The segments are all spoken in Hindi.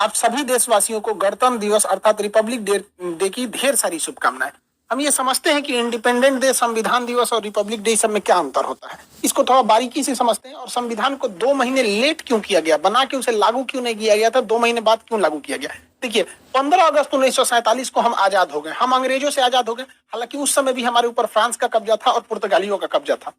आप सभी देशवासियों को गणतंत्र दिवस अर्थात रिपब्लिक डे की ढेर सारी शुभकामनाएं। हम ये समझते हैं कि इंडिपेंडेंट डे, संविधान दिवस और रिपब्लिक डे सब में क्या अंतर होता है, इसको थोड़ा बारीकी से समझते हैं। और संविधान को 2 महीने लेट क्यों किया गया, बना के उसे लागू क्यों नहीं किया गया था, 2 महीने बाद क्यों लागू किया गया। देखिए, 15 अगस्त 1947 को हम आजाद हो गए, हम अंग्रेजों से आजाद हो गए। हालांकि उस समय भी हमारे ऊपर फ्रांस का कब्जा था और पुर्तगालियों का कब्जा था।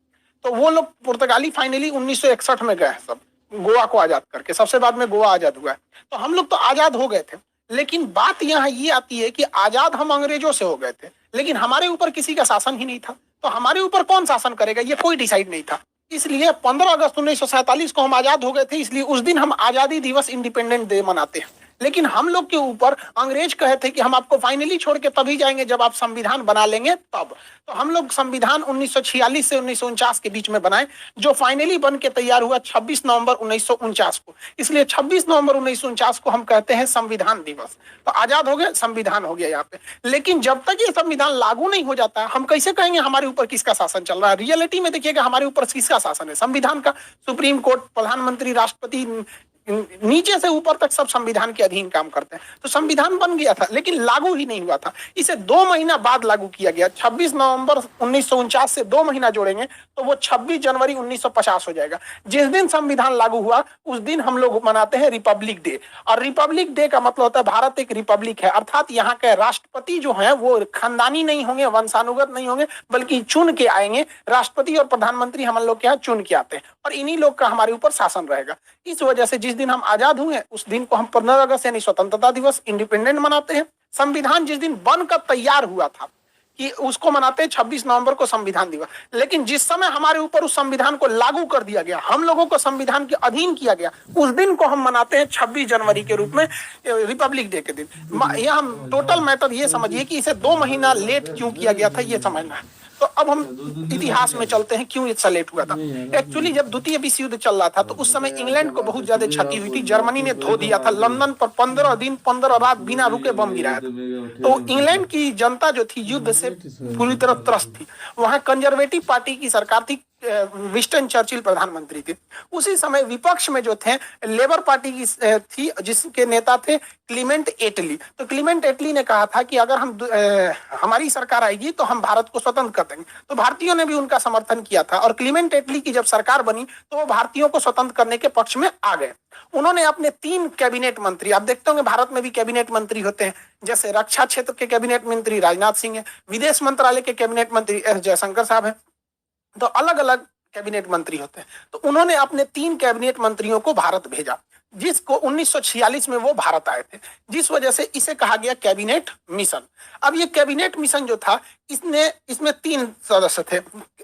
तो वो लोग पुर्तगाली फाइनली 1961 में गए सब, गोवा को आजाद करके। सबसे बाद में गोवा आजाद हुआ है। तो हम लोग तो आजाद हो गए थे, लेकिन बात यहाँ ये आती है कि आजाद हम अंग्रेजों से हो गए थे, लेकिन हमारे ऊपर किसी का शासन ही नहीं था। तो हमारे ऊपर कौन शासन करेगा, ये कोई डिसाइड नहीं था। इसलिए 15 अगस्त 1947 को हम आजाद हो गए थे, इसलिए उस दिन हम आजादी दिवस, इंडिपेंडेंट डे मनाते हैं। लेकिन हम लोग के ऊपर अंग्रेज कहे थे कि हम आपको फाइनली छोड़ के तभी जाएंगे जब आप संविधान बना लेंगे तब। तो हम लोग संविधान 1946 से 1949 के बीच में बनाए, जो फाइनली बन के तैयार हुआ 26 नवंबर 1949 को। इसलिए 26 नवंबर 1949 को हम कहते हैं संविधान दिवस। तो आजाद हो गए, संविधान हो गया यहाँ पे। लेकिन जब तक ये संविधान लागू नहीं हो जाता, हम कैसे कहेंगे हमारे ऊपर किसका शासन चल रहा है। रियलिटी में देखिएगा हमारे ऊपर किसका शासन है, संविधान का। सुप्रीम कोर्ट, प्रधानमंत्री, राष्ट्रपति, नीचे से ऊपर तक सब संविधान के अधीन काम करते हैं। तो संविधान बन गया था लेकिन लागू ही नहीं हुआ था। इसे 2 महीना बाद लागू किया गया। 26 नवंबर 1949 से 2 महीना जोड़ेंगे तो वो 26 जनवरी 1950 हो जाएगा। जिस दिन संविधान लागू हुआ उस दिन हम लोग मनाते हैं रिपब्लिक डे। और रिपब्लिक डे का मतलब होता है भारत एक रिपब्लिक है, अर्थात यहाँ के राष्ट्रपति जो है वो खानदानी नहीं होंगे, वंशानुगत नहीं होंगे, बल्कि चुन के आएंगे। राष्ट्रपति और प्रधानमंत्री हम लोग के यहाँ चुन के आते हैं और इन्हीं लोग का हमारे ऊपर शासन रहेगा। इस वजह से जिस दिन हम आजाद हुए उस दिन को हम 15 अगस्त यानी स्वतंत्रता दिवस, इंडिपेंडेंट मनाते हैं। संविधान जिस दिन बनकर तैयार हुआ था कि उसको मनाते हैं 26 नवंबर को संविधान दिवस। लेकिन जिस समय हमारे ऊपर उस संविधान को लागू कर दिया गया, हम लोगों को संविधान के अधीन किया गया, उस दिन को हम मनाते हैं 26 जनवरी के रूप में, रिपब्लिक डे के दिन। यह हम टोटल मैटर ये समझिए कि इसे 2 महीना लेट क्यों किया गया था, ये समझना है। तो अब हम इतिहास में चलते हैं क्यों इतना लेट हुआ था। एक्चुअली जब द्वितीय विश्व युद्ध चल रहा था तो उस समय इंग्लैंड को बहुत ज्यादा क्षति हुई थी। जर्मनी ने धो दिया था, लंदन पर 15 दिन 15 रात बिना रुके बम गिराया था। तो इंग्लैंड की जनता जो थी युद्ध से पूरी तरह त्रस्त थी। वहां कंजर्वेटिव पार्टी की सरकार थी, विंस्टन चर्चिल प्रधानमंत्री थे। उसी समय विपक्ष में जो थे लेबर पार्टी की थी, जिसके नेता थे क्लीमेंट एटली। तो क्लीमेंट एटली ने कहा था कि अगर हमारी सरकार आएगी तो हम भारत को स्वतंत्र कर देंगे। तो भारतीयों ने भी उनका समर्थन किया था और क्लीमेंट एटली की जब सरकार बनी तो वो भारतीयों को स्वतंत्र करने के पक्ष में आ गए। उन्होंने अपने 3 कैबिनेट मंत्री, आप देखते होंगे भारत में भी कैबिनेट मंत्री होते हैं, जैसे रक्षा क्षेत्र के कैबिनेट मंत्री राजनाथ सिंह है, विदेश मंत्रालय के कैबिनेट मंत्री एस जयशंकर साहब है। तो अलग अलग कैबिनेट मंत्री होते हैं। तो उन्होंने अपने 3 कैबिनेट मंत्रियों को भारत भेजा, जिसको 1946 में वो भारत आए थे, जिस वजह से इसे कहा गया कैबिनेट मिशन। अब ये कैबिनेट मिशन जो था इसमें 3 सदस्य थे।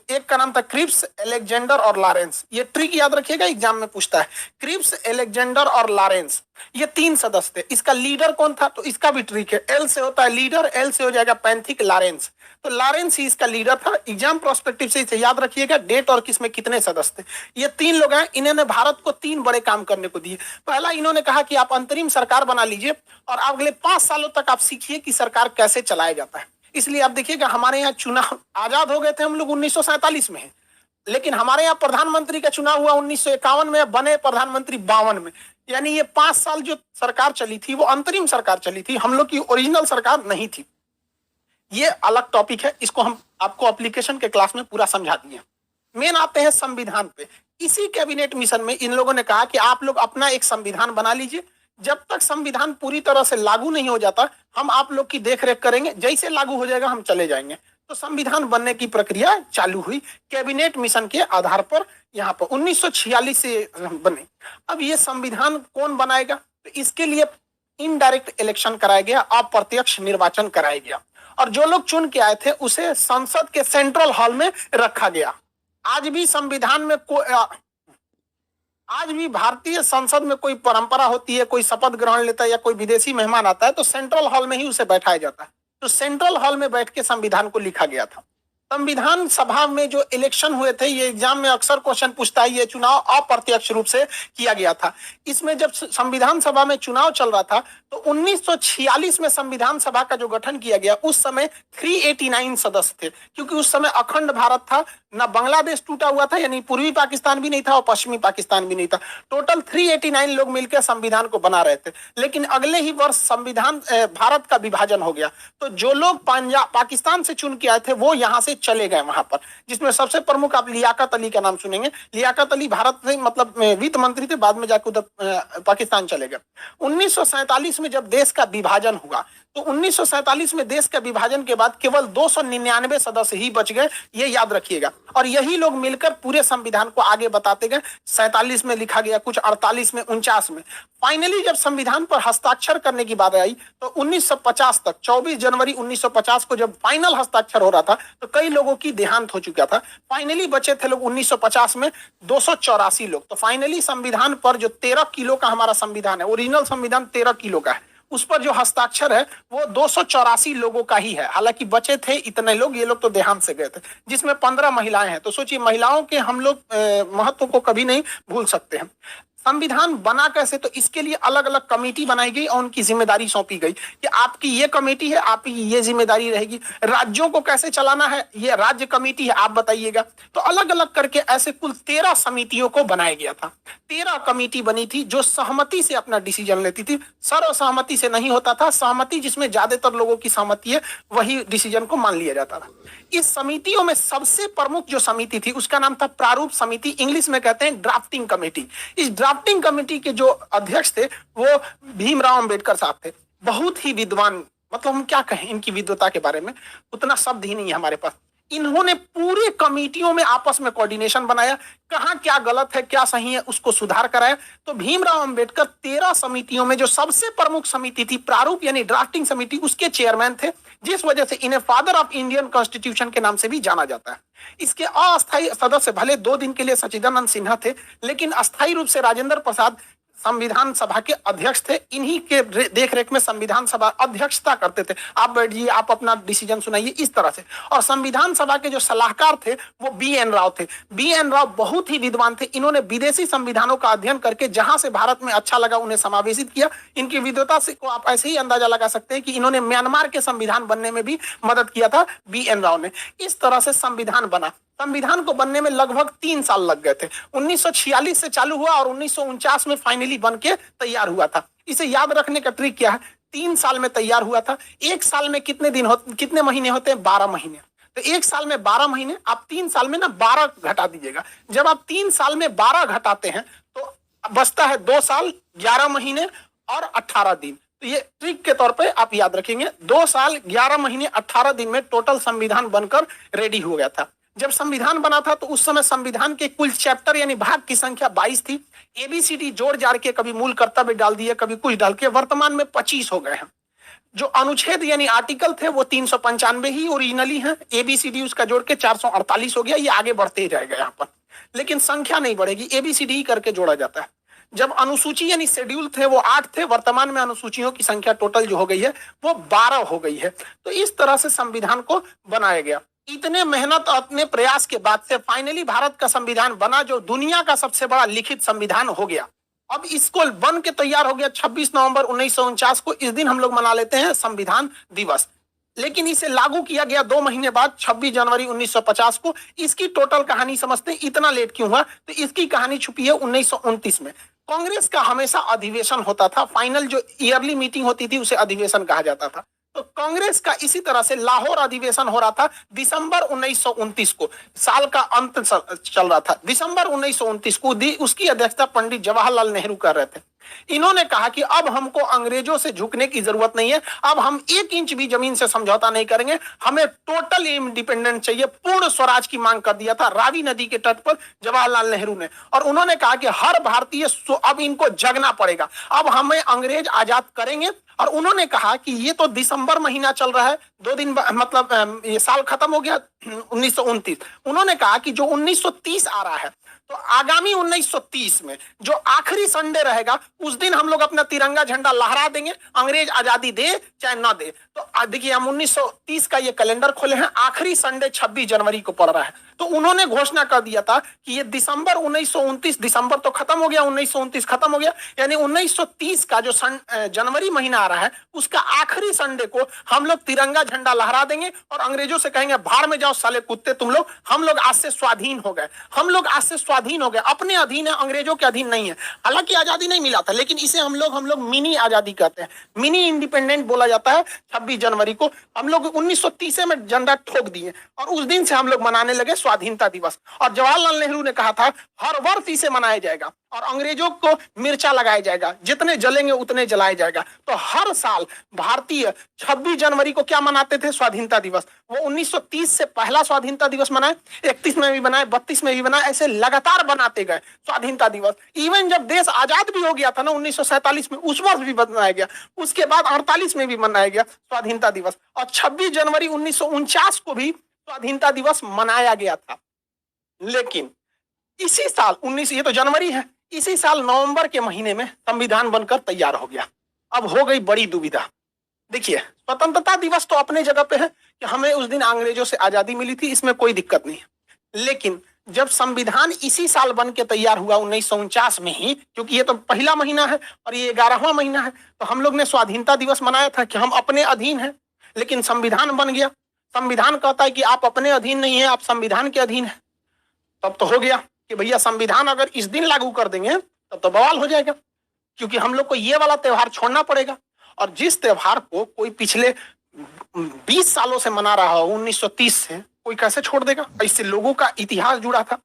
एक का नाम था क्रिप्स, अलेक्जेंडर और लॉरेंस। ये ट्रिक याद रखिएगा, एग्जाम में पूछता है। क्रिप्स, अलेक्जेंडर और लॉरेंस, ये 3 सदस्य थे। इसका लीडर कौन था, तो इसका भी ट्रिक है। एल से होता है लीडर, एल से हो जाएगा पैंथिक, लॉरेंस। तो लॉरेंस ही इसका लीडर था। एग्जाम प्रोस्पेक्टिव से इसे याद रखिएगा, डेट और किसमें कितने सदस्य थे। ये 3 लोग हैं, इन्होंने भारत को 3 बड़े काम करने को दिए। पहला, इन्होंने कहा कि आप अंतरिम सरकार बना लीजिए और अगले 5 सालों तक आप सीखिए कि सरकार कैसे चलाया जाता है। इसलिए आप देखिएगा हमारे यहाँ चुनाव, आजाद हो गए थे हम लोग 1947 में, लेकिन हमारे यहाँ प्रधानमंत्री का चुनाव हुआ 1951 में, बने प्रधानमंत्री 52 में। यानी ये 5 साल जो सरकार चली थी वो अंतरिम सरकार चली थी, हम लोग की ओरिजिनल सरकार नहीं थी। ये अलग टॉपिक है, इसको हम आपको एप्लीकेशन के क्लास में पूरा समझा दिए। मेन आते हैं संविधान पे। इसी कैबिनेट मिशन में इन लोगों ने कहा कि आप लोग अपना एक संविधान बना लीजिए, जब तक संविधान पूरी तरह से लागू नहीं हो जाता हम आप लोग की देखरेख करेंगे, जैसे लागू हो जाएगा हम चले जाएंगे। तो संविधान बनने की प्रक्रिया चालू हुई कैबिनेट मिशन के आधार पर। यहाँ पर 1946 से बने। अब ये संविधान कौन बनाएगा, तो इसके लिए इनडायरेक्ट इलेक्शन कराया गया, अप्रत्यक्ष निर्वाचन कराया गया और जो लोग चुन के आए थे उसे संसद के सेंट्रल हॉल में रखा गया। आज भी संविधान में आज भी भारतीय संसद में कोई परंपरा होती है, कोई शपथ ग्रहण लेता है या कोई विदेशी मेहमान आता है तो सेंट्रल हॉल में ही उसे बैठाया जाता है। तो सेंट्रल हॉल में बैठ के संविधान को लिखा गया था। संविधान सभा में जो इलेक्शन हुए थे, ये एग्जाम में अक्सर क्वेश्चन पूछता है, ये चुनाव अप्रत्यक्ष रूप से किया गया था। इसमें जब संविधान सभा में चुनाव चल रहा था तो 1946 में संविधान सभा का जो गठन किया गया, उस समय 389 सदस्य थे, क्योंकि उस समय अखंड भारत था, ना बांग्लादेश टूटा हुआ था, यानी पूर्वी पाकिस्तान भी नहीं था और पश्चिमी पाकिस्तान भी नहीं था। टोटल 389 लोग मिलकर संविधान को बना रहे थे। लेकिन अगले ही वर्ष संविधान भारत का विभाजन हो गया, तो जो लोग पंजाब पाकिस्तान से चुन के आए थे वो यहाँ से चले गए वहां पर, जिसमें सबसे प्रमुख आप लियाकत अली का नाम सुनेंगे। लियाकत अली भारत से मतलब वित्त मंत्री थे, बाद में जाकर उधर पाकिस्तान चले गए। 1947 में जब देश का विभाजन हुआ तो 1947 में देश के विभाजन के बाद केवल 299 सदस्य ही बच गए, ये याद रखिएगा। और यही लोग मिलकर पूरे संविधान को आगे बताते गए। 47 में लिखा गया, कुछ 48 में, 49 में। फाइनली जब संविधान पर हस्ताक्षर करने की बात आई तो 1950 तक, 24 जनवरी 1950 को जब फाइनल हस्ताक्षर हो रहा था तो कई लोगों की देहांत हो चुका था। फाइनली बचे थे लोग 1950 में 284 लोग। तो फाइनली संविधान पर जो 13 किलो का हमारा संविधान है, ओरिजिनल संविधान 13 किलो का है, उस पर जो हस्ताक्षर है वो 284 लोगों का ही है। हालांकि बचे थे इतने लोग, ये लोग तो देहांत से गए थे, जिसमें 15 महिलाएं हैं। तो सोचिए, महिलाओं के हम लोग महत्व को कभी नहीं भूल सकते हैं। संविधान बना कैसे, तो इसके लिए अलग अलग कमेटी बनाई गई और उनकी जिम्मेदारी सौंपी गई कि आपकी ये कमेटी है, आपकी ये जिम्मेदारी रहेगी। राज्यों को कैसे चलाना है, ये राज्य कमेटी है, आप बताइएगा। तो अलग अलग करके ऐसे कुल 13 समितियों को बनाया गया था। 13 कमेटी बनी थी जो सहमति से अपना डिसीजन लेती थी, सर्वसहमति से नहीं होता था। सहमति जिसमें ज्यादातर लोगों की सहमति है, वही डिसीजन को मान लिया जाता था। इस समितियों में सबसे प्रमुख जो समिति थी उसका नाम था प्रारूप समिति, इंग्लिश में कहते हैं ड्राफ्टिंग कमेटी। इस ड्राफ्टिंग कमेटी के जो अध्यक्ष थे वो भीमराव अंबेडकर साहब थे। बहुत ही विद्वान, मतलब हम क्या कहें इनकी विद्वता के बारे में, उतना शब्द ही नहीं है हमारे पास। इन्होंने पूरे कमेटियों में आपस में कोऑर्डिनेशन बनाया, कहां क्या गलत है क्या सही है उसको सुधार कराया। तो भीमराव अंबेडकर 13 समितियों में जो सबसे प्रमुख समिति थी प्रारूप यानी ड्राफ्टिंग समिति, उसके चेयरमैन थे, जिस वजह से इन्हें फादर ऑफ इंडियन कॉन्स्टिट्यूशन के नाम से भी जाना जाता है। इसके अस्थायी सदस्य भले 2 दिन के लिए सच्चिदानंद सिन्हा थे, लेकिन अस्थायी रूप से राजेंद्र प्रसाद संविधान सभा के अध्यक्ष थे। इन्हीं के देखरेख में संविधान सभा अध्यक्षता करते थे। आप बैठिए, आप अपना डिसीजन सुनाइए, इस तरह से। और संविधान सभा के जो सलाहकार थे वो बी.एन. राव थे। बी.एन. राव बहुत ही विद्वान थे। इन्होंने विदेशी संविधानों का अध्ययन करके जहां से भारत में अच्छा लगा उन्हें समावेशित किया। इनकी विद्वता से को आप ऐसे ही अंदाजा लगा सकते हैं कि इन्होंने म्यांमार के संविधान बनने में भी मदद किया था बी.एन. राव ने। इस तरह से संविधान बना। संविधान को बनने में लगभग 3 साल लग गए थे। 1946 से चालू हुआ और 1949 में फाइनली बन के तैयार हुआ था। इसे याद रखने का ट्रिक क्या है, 3 साल में तैयार हुआ था। 1 साल में कितने महीने होते हैं, 12 महीने। तो 1 साल में 12 महीने, आप 3 साल में ना 12 घटा दीजिएगा। जब आप 3 साल में 12 घटाते हैं तो बचता है 2 साल 11 महीने और 18 दिन। तो ये ट्रिक के तौर पे आप याद रखेंगे। 2 साल 11 महीने 18 दिन में टोटल संविधान बनकर रेडी हो गया था। जब संविधान बना था तो उस समय संविधान के कुल चैप्टर यानी भाग की संख्या 22 थी। एबीसीडी जोड़ जाड़ के कभी मूल कर्तव्य डाल दिए, कभी कुछ डाल के वर्तमान में 25 हो गए हैं। जो अनुच्छेद यानी आर्टिकल थे वो 395 ही ओरिजिनली हैं। एबीसीडी उसका जोड़ के 448 हो गया। ये आगे बढ़ते ही रहेगा यहाँ पर, लेकिन संख्या नहीं बढ़ेगी, एबीसीडी ही करके जोड़ा जाता है। जब अनुसूची यानी शेड्यूल थे वो 8 थे, वर्तमान में अनुसूचियों की संख्या टोटल जो हो गई है वो 12 हो गई है। तो इस तरह से संविधान को बनाया गया। इतने मेहनत और अपने प्रयास के बाद से फाइनली भारत का संविधान बना, जो दुनिया का सबसे बड़ा लिखित संविधान हो गया। अब इसको बन के तैयार हो गया 26 नवंबर 1949 को। इस दिन हम लोग मना लेते हैं संविधान दिवस। लेकिन इसे लागू किया गया 2 महीने बाद 26 जनवरी 1950 को। इसकी टोटल कहानी समझते हैं, इतना लेट क्यों हुआ, तो इसकी कहानी छुपी है 1929 में। कांग्रेस का हमेशा अधिवेशन होता था, फाइनल जो ईयरली मीटिंग होती थी उसे अधिवेशन कहा जाता था। तो कांग्रेस का इसी तरह से लाहौर अधिवेशन हो रहा था दिसंबर 1929 को। साल का अंत चल रहा था। दिसंबर 1929 को उसकी अध्यक्षता पंडित जवाहरलाल नेहरू कर रहे थे। इन्होंने कहा कि अब हमको अंग्रेजों से झुकने की जरूरत नहीं है, अब हम 1 इंच भी जमीन से समझौता नहीं करेंगे, हमें टोटल इंडिपेंडेंट चाहिए। पूर्ण स्वराज की मांग कर दिया था रावी नदी के तट पर जवाहरलाल नेहरू ने। और उन्होंने कहा कि हर भारतीय अब इनको जगना पड़ेगा, अब हमें अंग्रेज आजाद करेंगे। और उन्होंने कहा कि ये तो दिसंबर महीना चल रहा है, 2 दिन मतलब ये साल खत्म हो गया 1929। उन्होंने कहा कि जो 1930 आ रहा है तो आगामी 1930 में जो आखिरी संडे रहेगा उस दिन हम लोग अपना तिरंगा झंडा लहरा देंगे, अंग्रेज आजादी दे चाहे ना दे। तो देखिए हम 1930 का ये कैलेंडर खोले हैं, आखिरी संडे 26 जनवरी को पड़ रहा है। तो उन्होंने घोषणा कर दिया था कि ये दिसंबर 1929, दिसंबर तो खत्म हो गया, 1929 खत्म हो गया, यानी 1930 का जो जनवरी महीना आ रहा है उसका आखिरी संडे को हम लोग तिरंगा झंडा लहरा देंगे और अंग्रेजों से कहेंगे भाड़ में जाओ साले कुत्ते तुम लोग, हम लोग आज से स्वाधीन हो गए, हम लोग आज से स्वाधीन हो गए, अपने अधीन है, अंग्रेजों के अधीन नहीं है। हालांकि आजादी नहीं मिला था, लेकिन इसे हम लोग मिनी आजादी कहते हैं, मिनी इंडिपेंडेंट बोला जाता है। 26 जनवरी को हम लोग 1930 में झंडा ठोक दिए और उस दिन से हम लोग मनाने लगे स्वाधीनता दिवस। और जवाहरलाल नेहरू ने कहा था हर वर्ष इसे मनाया जाएगा और अंग्रेजों को मिर्चा लगाया जाएगा, जितने जलेंगे उतने जलाया जाएगा। तो हर साल भारतीय 26 जनवरी को क्या मनाते थे? स्वाधीनता दिवस। वो 1930 से पहला स्वाधीनता दिवस मनाए, 31 में भी बनाए, 32 में भी बनाए, ऐसे लगातार बनाते गए स्वाधीनता दिवस। इवन जब देश आजाद भी हो गया था ना 1947 में, उस वर्ष भी बनाया गया, उसके बाद 48 में भी मनाया गया स्वाधीनता दिवस, और 26 जनवरी 1949 को भी स्वाधीनता दिवस मनाया गया था। लेकिन इसी साल 19, ये तो जनवरी है, इसी साल नवंबर के महीने में संविधान बनकर तैयार हो गया। अब हो गई बड़ी दुविधा। देखिए स्वतंत्रता दिवस तो अपने जगह पे है कि हमें उस दिन अंग्रेजों से आजादी मिली थी, इसमें कोई दिक्कत नहीं है। लेकिन जब संविधान इसी साल बन के तैयार हुआ 1949 में ही, क्योंकि ये तो पहला महीना है और ये 11वां महीना है, तो हम लोग ने स्वाधीनता दिवस मनाया था कि हम अपने अधीन हैं। लेकिन संविधान बन गया, संविधान कहता है कि आप अपने अधीन नहीं है, आप संविधान के अधीन है। तब तो हो गया कि भैया संविधान अगर इस दिन लागू कर देंगे तब तो बवाल हो जाएगा, क्योंकि हम लोग को ये वाला त्योहार छोड़ना पड़ेगा। और जिस त्योहार को कोई पिछले 20 सालों से मना रहा हो 1930 से, कोई कैसे छोड़ देगा? इससे लोगों का इतिहास जुड़ा था।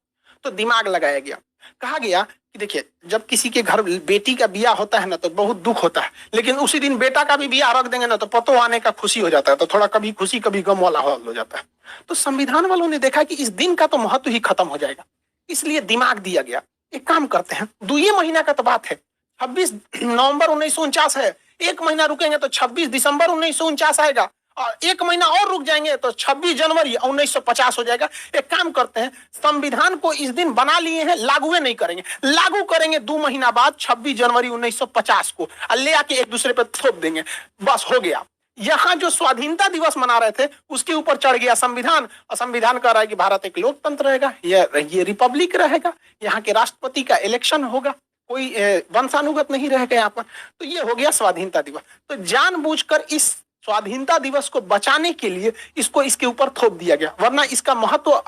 तो दिमाग लगाया गया, कहा गया कि देखिए जब किसी के घर बेटी का बियाह होता है ना तो बहुत दुख होता है, लेकिन उसी दिन बेटा का भी बियाह रख देंगे ना तो पतो आने का खुशी हो जाता है, तो थोड़ा कभी खुशी कभी गम वाला हो जाता है। तो संविधान वालों ने देखा कि इस दिन का तो महत्व ही खत्म हो जाएगा, इसलिए दिमाग दिया गया एक काम करते हैं, 2 महीना का तो बात है, 26 नवंबर 1949 है, एक महीना रुकेंगे तो 26 दिसंबर 1949 आएगा, और एक महीना और रुक जाएंगे तो 26 जनवरी 1950 हो जाएगा। एक काम करते हैं, संविधान को इस दिन बना लिए हैं, लागू नहीं करेंगे, लागू करेंगे 2 महीना बाद 26 जनवरी 1950 को, और ले आके एक दूसरे पे थोप देंगे, बस हो गया। यहाँ जो स्वाधीनता दिवस मना रहे थे उसके ऊपर चढ़ गया संविधान, और संविधान कह रहा है कि भारत एक लोकतंत्र रहेगा, ये रिपब्लिक रहेगा, यहाँ के राष्ट्रपति का इलेक्शन होगा, कोई वंशानुगत नहीं रहेगा यहाँ पर। तो ये हो गया स्वाधीनता दिवस। तो जानबूझकर इस स्वाधीनता दिवस को बचाने के लिए इसको इसके ऊपर थोप दिया गया, वरना इसका महत्व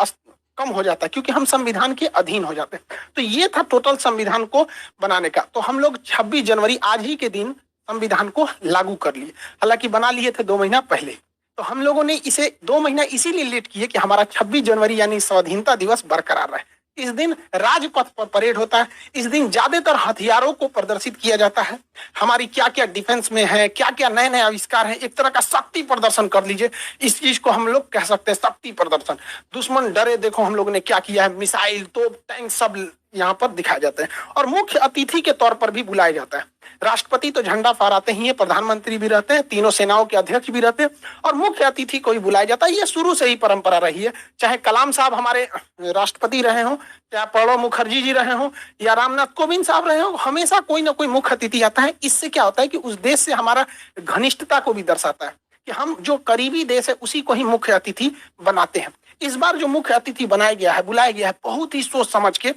कम हो जाता है, क्योंकि हम संविधान के अधीन हो जाते हैं। तो ये था टोटल संविधान को बनाने का। तो हम लोग 26 जनवरी आज ही के दिन संविधान को लागू कर लिए, हालांकि बना लिए थे 2 महीना पहले। तो हम लोगों ने इसे 2 महीना इसीलिए लेट किए कि हमारा 26 जनवरी यानी स्वाधीनता दिवस बरकरार रहे। इस दिन राजपथ पर परेड होता है, इस दिन ज्यादातर हथियारों को प्रदर्शित किया जाता है, हमारी क्या क्या डिफेंस में है, क्या क्या नए नए आविष्कार है, एक तरह का शक्ति प्रदर्शन कर लीजिए, इस चीज को हम लोग कह सकते हैं शक्ति प्रदर्शन। दुश्मन डरे, देखो हम लोग ने क्या किया है, मिसाइल तोप टैंक सब यहाँ पर दिखाए जाते हैं। और मुख्य अतिथि के तौर पर भी बुलाया जाता है। राष्ट्रपति तो झंडा फहराते ही है, प्रधानमंत्री भी रहते हैं, तीनों सेनाओं के अध्यक्ष भी रहते हैं, और मुख्य अतिथि को ही बुलाया जाता है। ये शुरू से ही परंपरा रही है, चाहे कलाम साहब हमारे राष्ट्रपति रहे हों, चाहे प्रणब मुखर्जी जी रहे हों, या रामनाथ कोविंद साहब रहे हों, हमेशा कोई ना कोई मुख्य अतिथि आता है। इससे क्या होता है कि उस देश से हमारा घनिष्ठता को भी दर्शाता है कि हम जो करीबी देश है उसी को ही मुख्य अतिथि बनाते हैं। इस बार जो मुख्य अतिथि बनाया गया है, बुलाया गया है, बहुत ही सोच समझ के,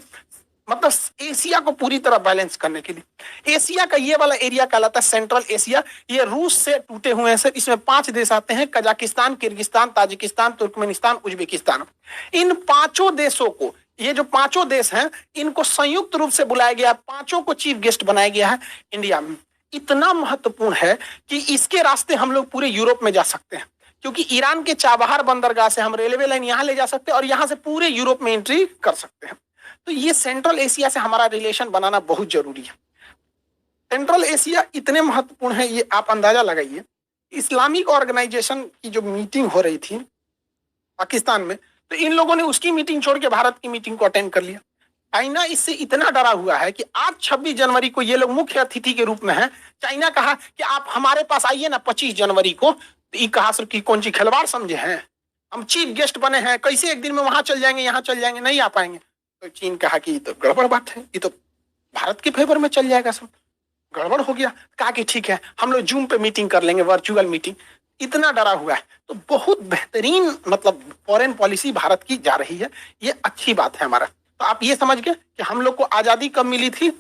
मतलब एशिया को पूरी तरह बैलेंस करने के लिए। एशिया का ये वाला एरिया कहलाता है सेंट्रल एशिया, ये रूस से टूटे हुए हैं सर। इसमें 5 देश आते हैं, Kazakhstan, Kyrgyzstan, Tajikistan, Turkmenistan, Uzbekistan. इन 5 देशों को, ये जो 5 देश हैं, इनको संयुक्त रूप से बुलाया गया है, 5 को चीफ गेस्ट बनाया गया है इंडिया में। इतना महत्वपूर्ण है कि इसके रास्ते हम लोग पूरे यूरोप में जा सकते हैं, क्योंकि ईरान के चाबहार बंदरगाह से हम रेलवे लाइन यहाँ ले जा सकते हैं और यहाँ से पूरे यूरोप में एंट्री कर सकते हैं। तो ये सेंट्रल एशिया से हमारा रिलेशन बनाना बहुत जरूरी है। सेंट्रल एशिया इतने महत्वपूर्ण है, ये आप अंदाजा लगाइए। इस्लामिक ऑर्गेनाइजेशन की जो मीटिंग हो रही थी पाकिस्तान में, तो इन लोगों ने उसकी मीटिंग छोड़ के भारत की मीटिंग को अटेंड कर लिया। चाइना इससे इतना डरा हुआ है कि आज 26 जनवरी को ये लोग मुख्य अतिथि के रूप में हैं। चाइना कहा कि आप हमारे पास आइए ना 25 जनवरी को। तो ये कहा सर कि कौन सी खिलवाड़ समझे हैं, हम चीफ गेस्ट बने हैं, कैसे एक दिन में वहां चल जाएंगे, यहाँ चल जाएंगे, नहीं आ पाएंगे। तो चीन कहा कि ये तो गड़बड़ बात है, ये तो भारत के फेवर में चल जाएगा, सब गड़बड़ हो गया। कहा कि ठीक है, हम लोग जूम पे मीटिंग कर लेंगे, वर्चुअल मीटिंग। इतना डरा हुआ है। तो बहुत बेहतरीन मतलब फॉरेन पॉलिसी भारत की जा रही है, ये अच्छी बात है हमारा। तो आप ये समझ गए कि हम लोग को आजादी कब मिली थी?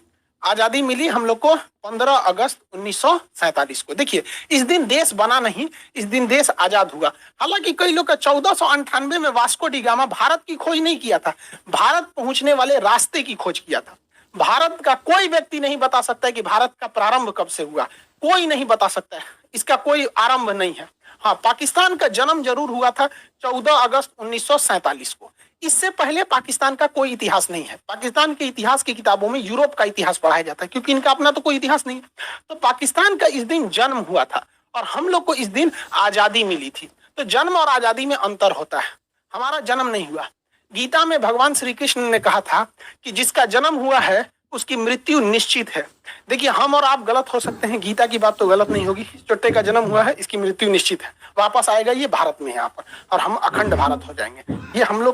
आजादी मिली हम लोग को 15 अगस्त 1947 को। देखिए, इस दिन देश बना नहीं, इस दिन देश आजाद हुआ। हालांकि कई लोग का 1498 में वास्को डी गामा भारत की खोज नहीं किया था, भारत पहुंचने वाले रास्ते की खोज किया था। भारत का कोई व्यक्ति नहीं बता सकता है कि भारत का प्रारंभ कब से हुआ, कोई नहीं बता सकता है, इसका कोई आरंभ नहीं है। हाँ, पाकिस्तान का जन्म जरूर हुआ था 14 अगस्त 1947 को। इससे पहले पाकिस्तान का कोई इतिहास नहीं है। पाकिस्तान के इतिहास की किताबों में यूरोप का इतिहास पढ़ाया जाता है, क्योंकि इनका अपना तो कोई इतिहास नहीं है। तो पाकिस्तान का इस दिन जन्म हुआ था और हम लोग को इस दिन आजादी मिली थी। तो जन्म और आजादी में अंतर होता है। हमारा जन्म नहीं हुआ। गीता में भगवान श्री कृष्ण ने कहा था कि जिसका जन्म हुआ है उसकी मृत्यु निश्चित है। देखिए, हम और आप गलत हो सकते हैं, गीता की बात तो गलत नहीं होगी। चुट्टे का जन्म हुआ है, इसकी मृत्यु निश्चित है, वापस आएगा ये भारत में यहाँ पर, और हम अखंड भारत हो जाएंगे। ये हम लोग